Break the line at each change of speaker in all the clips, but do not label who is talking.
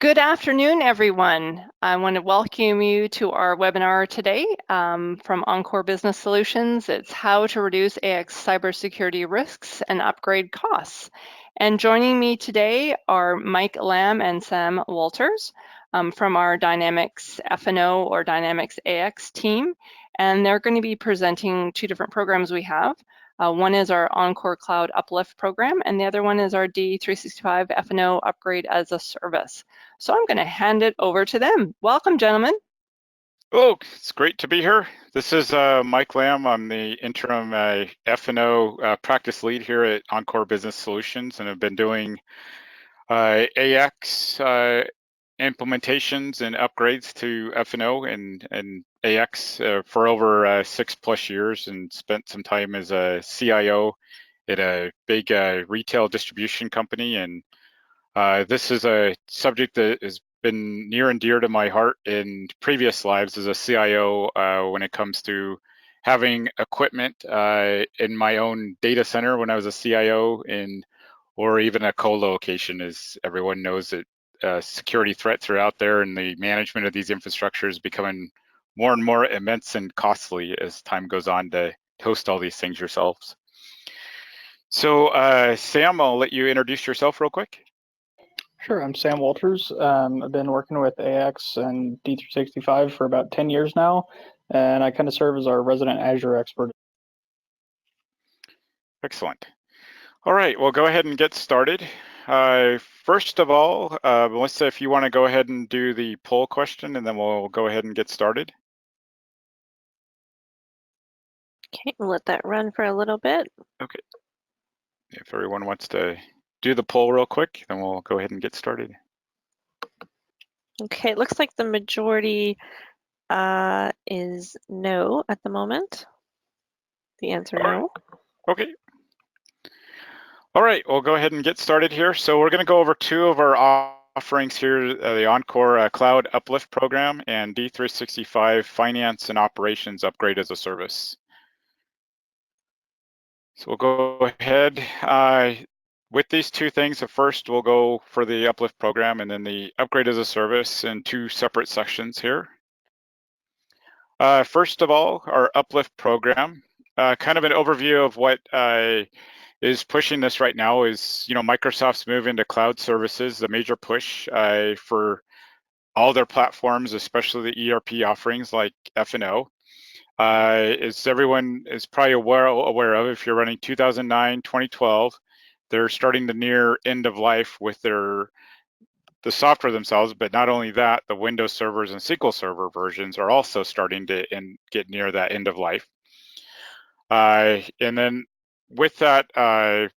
Good afternoon, everyone. I want to welcome you to our webinar today from Encore Business Solutions. It's how to reduce AX cybersecurity risks and upgrade costs. And joining me today are Mike Lamb and Sam Walters from our Dynamics F&O or Dynamics AX team. And they're going to be presenting two different programs we have. One is our Encore Cloud Uplift program, and the other one is our D365 F&O Upgrade as a Service. So I'm going to hand it over to them. Welcome, gentlemen.
Oh, it's great to be here. This is Mike Lamb. I'm the interim F&O practice lead here at Encore Business Solutions, and I've been doing AX implementations and upgrades to F&O and AX for over 6+ years, and spent some time as a CIO at a big retail distribution company. And this is a subject that has been near and dear to my heart in previous lives as a CIO when it comes to having equipment in my own data center when I was a CIO, or even a co-location. As everyone knows, that security threats are out there, and the management of these infrastructures is becoming more and more immense and costly as time goes on to host all these things yourselves. So Sam, I'll let you introduce yourself real quick.
Sure, I'm Sam Walters. I've been working with AX and D365 for about 10 years now, and I kind of serve as our resident Azure expert.
Excellent. All right, we'll go ahead and get started. First of all, Melissa, if you want to go ahead and do the poll question, and then we'll go ahead and get started.
Okay, we'll let that run for a little bit.
Okay. If everyone wants to do the poll real quick, then we'll go ahead and get started.
Okay, it looks like the majority is no at the moment. The answer no.
Okay. All right, we'll go ahead and get started here. So we're going to go over two of our offerings here, the Encore Cloud Uplift program and D365 Finance and Operations Upgrade as a Service. So we'll go ahead with these two things. So first, we'll go for the Uplift program and then the Upgrade as a Service in two separate sections here. First of all, our Uplift program, kind of an overview of what is pushing this right now is, Microsoft's move into cloud services, the major push for all their platforms, especially the ERP offerings like F&O. As everyone is probably aware of, if you're running 2009, 2012, they're starting to near end of life with the software themselves, but not only that, the Windows servers and SQL Server versions are also starting to get near that end of life. And then with that,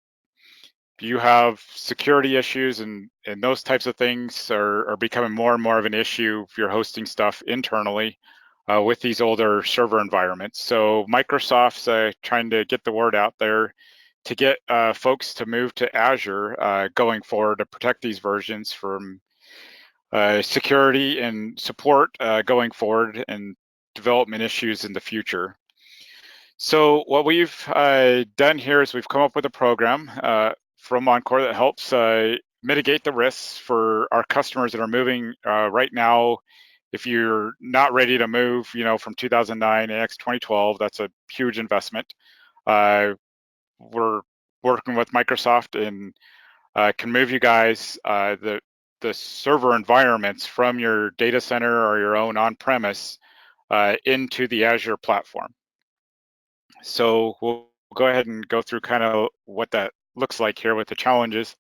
you have security issues, and those types of things are becoming more and more of an issue if you're hosting stuff internally with these older server environments. So Microsoft's trying to get the word out there to get folks to move to Azure going forward to protect these versions from security and support going forward and development issues in the future. So what we've done here is we've come up with a program from Encore that helps mitigate the risks for our customers that are moving right now. If you're not ready to move, from 2009 AX 2012, that's a huge investment. We're working with Microsoft and can move you guys the server environments from your data center or your own on-premise into the Azure platform. So we'll go ahead and go through kind of what that looks like here with the challenges.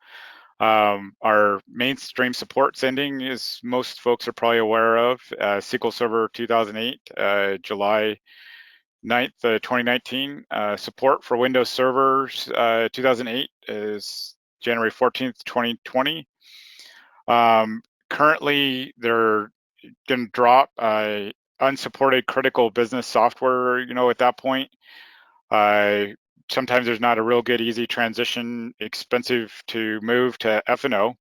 Our mainstream support's ending, as most folks are probably aware of. SQL Server 2008, July 9th, 2019. Support for Windows servers 2008 is January 14th, 2020. Currently, they're going to drop unsupported critical business software, at that point. Sometimes there's not a real good, easy transition, expensive to move to F&O.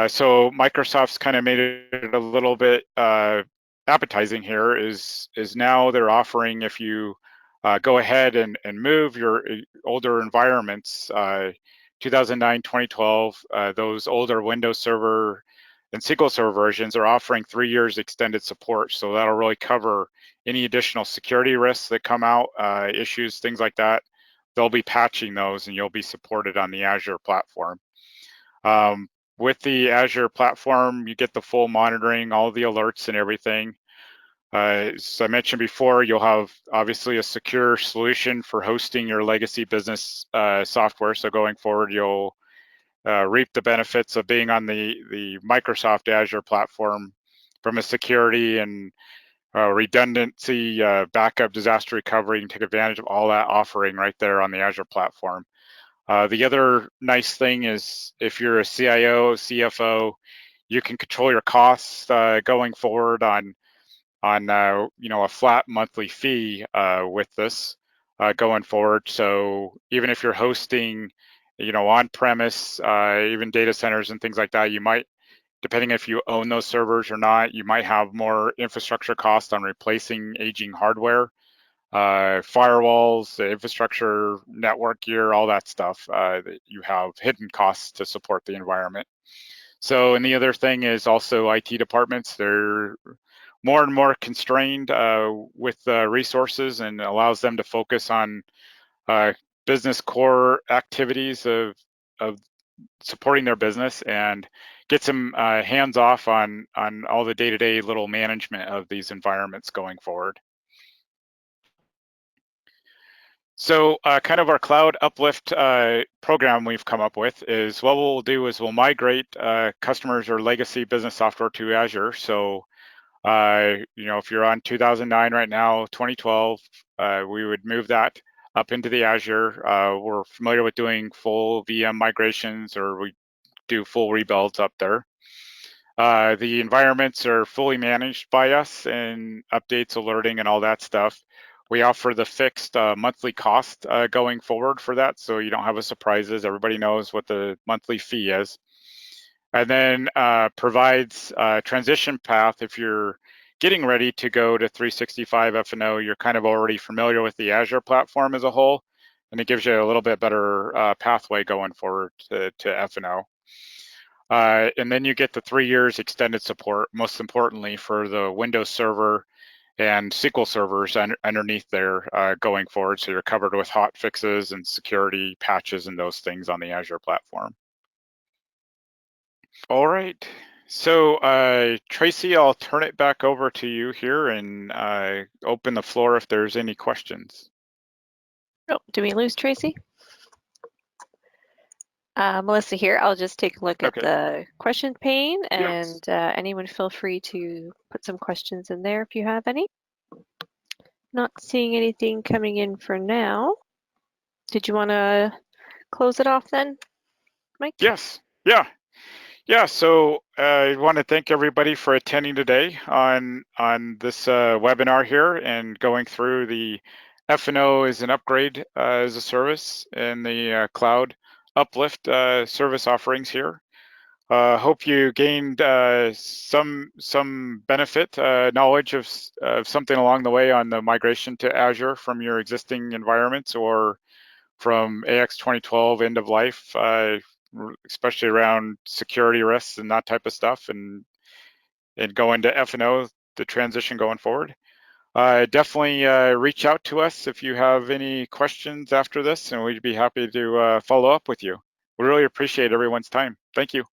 So Microsoft's kind of made it a little bit appetizing here is now they're offering, if you go ahead and move your older environments, 2009, 2012, those older Windows Server and SQL Server versions are offering 3 years extended support. So that'll really cover any additional security risks that come out, issues, things like that. They'll be patching those and you'll be supported on the Azure platform. With the Azure platform, you get the full monitoring, all the alerts and everything. As I mentioned before, you'll have obviously a secure solution for hosting your legacy business software. So going forward, you'll reap the benefits of being on the Microsoft Azure platform from a security and redundancy, backup, disaster recovery, and take advantage of all that offering right there on the Azure platform. The other nice thing is if you're a CIO, CFO, you can control your costs going forward on a flat monthly fee with this going forward. So even if you're hosting on-premise, even data centers and things like that, you might, depending if you own those servers or not, you might have more infrastructure costs on replacing aging hardware, firewalls, infrastructure, network gear, all that stuff. That you have hidden costs to support the environment. So, and the other thing is also IT departments. They're more and more constrained with resources, and allows them to focus on business core activities of supporting their business and get some hands off on all the day-to-day little management of these environments going forward. So kind of our cloud uplift program we've come up with is what we'll do is we'll migrate customers or legacy business software to Azure. So if you're on 2009 right now, 2012, we would move that up into the Azure. We're familiar with doing full VM migrations, or we do full rebuilds up there. The environments are fully managed by us, and updates, alerting, and all that stuff. We offer the fixed monthly cost going forward for that, so you don't have a surprises. Everybody knows what the monthly fee is. And then provides a transition path if you're getting ready to go to 365 F&O. You're kind of already familiar with the Azure platform as a whole, and it gives you a little bit better pathway going forward to F&O. And then you get the 3 years extended support, most importantly for the Windows Server and SQL servers underneath there going forward. So you're covered with hot fixes and security patches and those things on the Azure platform. All right. So Tracy, I'll turn it back over to you here and open the floor if there's any questions.
Oh, do we lose Tracy? Melissa here. I'll just take a look at the question pane, and anyone feel free to put some questions in there if you have any. Not seeing anything coming in for now. Did you want to close it off then, Mike?
Yes. Yeah. So I want to thank everybody for attending today on this webinar here and going through the F&O as an upgrade as a service and the cloud uplift service offerings here. Hope you gained some benefit, knowledge of something along the way on the migration to Azure from your existing environments or from AX 2012 end of life, especially around security risks and that type of stuff, and go into F&O, the transition going forward. Definitely reach out to us if you have any questions after this, and we'd be happy to follow up with you. We really appreciate everyone's time. Thank you.